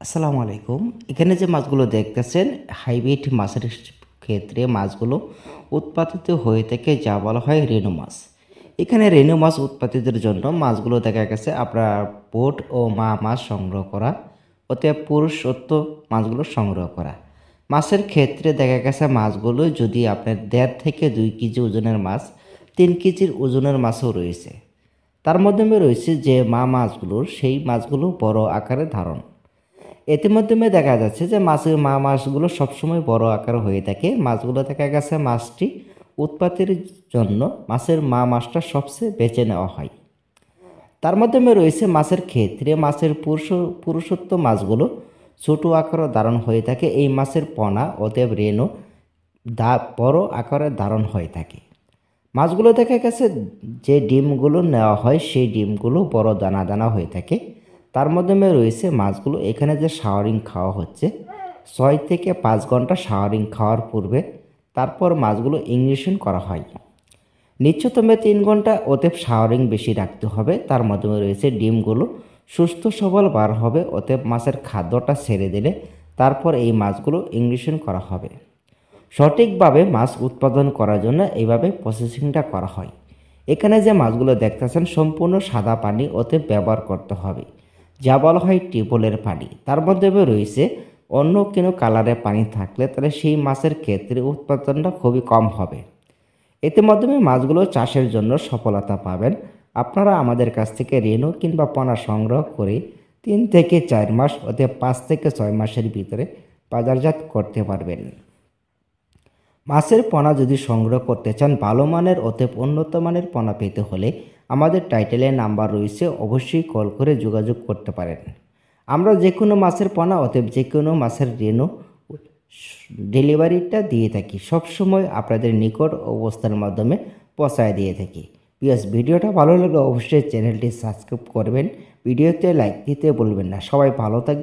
আসসালামু আলাইকুম। এখানে যে মাছগুলো দেখতেছেন হাইব্রিড মাছের ক্ষেত্রে মাছগুলো উৎপাদিত হয়ে থাকে যা বলা হয় রেনু মাছ। এখানে রেনু মাছ উৎপাদিতের জন্য মাছগুলো দেখা গেছে আপনার পোট ও মা মাছ সংগ্রহ করা, অতএব পুরুষত্ব মাছগুলো সংগ্রহ করা। মাছের ক্ষেত্রে দেখা গেছে মাছগুলো যদি আপনার 1.5 থেকে 2 কেজি ওজনের মাছ, 3 কেজির ওজনের মাছও রয়েছে। তার মাধ্যমে রয়েছে যে মা মাছগুলোর সেই মাছগুলো বড় আকারে ধারণ। এতে মাধ্যমে দেখা যাচ্ছে যে মাছের মা মাছগুলো সবসময় বড় আকার হয়ে থাকে। মাছগুলো দেখা গেছে মাছটি উৎপাতের জন্য মাছের মা মাছটা সবচেয়ে বেছে নেওয়া হয়। তার মাধ্যমে রয়েছে মাছের ক্ষেত্রে মাছের পুরুষত্ব মাছগুলো ছোট আকার ধারণ হয়ে থাকে। এই মাছের পোনা অতএব রেণু বড় আকারে ধারণ হয়ে থাকে। মাছগুলো দেখা গেছে যে ডিমগুলো নেওয়া হয় সেই ডিমগুলো বড় দানা দানা হয়ে থাকে। তার মাধ্যমে রয়েছে মাছগুলো এখানে যে শাওয়ারিং খাওয়া হচ্ছে 6 থেকে 5 ঘন্টা শাওয়ারিং খাওয়ার পূর্বে তারপর মাছগুলো ইঞ্জেকশন করা হয়। নিত্যতম 3 ঘন্টা অতএব শাওয়ারিং বেশি রাখতে হবে। তার মাধ্যমে রয়েছে ডিমগুলো সুস্থ সবল বার হবে। অতএব মাছের খাদ্যটা ছেড়ে দিলে তারপর এই মাছগুলো ইঞ্জেকশন করা হবে। সঠিকভাবে মাছ উৎপাদন করার জন্য এইভাবে প্রসেসিংটা করা হয়। এখানে যে মাছগুলো দেখতেছেন সম্পূর্ণ সাদা পানি ওতে ব্যবহার করতে হবে, যা বলা হয় টিউবওয়েলের পানি। তার মধ্যে রয়েছে অন্য কোনো কালারের পানি থাকলে তাহলে সেই মাছের ক্ষেত্রে উৎপাদনটা খুবই কম হবে। এতে মাধ্যমে মাছগুলো চাষের জন্য সফলতা পাবেন। আপনারা আমাদের কাছ থেকে রেণু কিংবা পোনা সংগ্রহ করে 3 থেকে 4 মাস অথবা 5 থেকে 6 মাসের ভিতরে বাজারজাত করতে পারবেন। মাছের পোনা যদি সংগ্রহ করতে চান ভালো মানের অতএব উন্নত মানের পোনা পেতে হলে আমাদের টাইটেলে নাম্বার রয়েছে, অবশ্যই কল করে যোগাযোগ করতে পারেন। আমরা যে কোনো মাছের পোনা অতএব যে কোনো মাছের রেণু ডেলিভারিটা দিয়ে থাকি, সবসময় আপনাদের নিকট অবস্থার মাধ্যমে পৌঁছায় দিয়ে থাকি। প্লিজ ভিডিওটা ভালো লাগলে অবশ্যই চ্যানেলটি সাবস্ক্রাইব করবেন, ভিডিওতে লাইক দিতে বলবেন না। সবাই ভালো থাকবেন।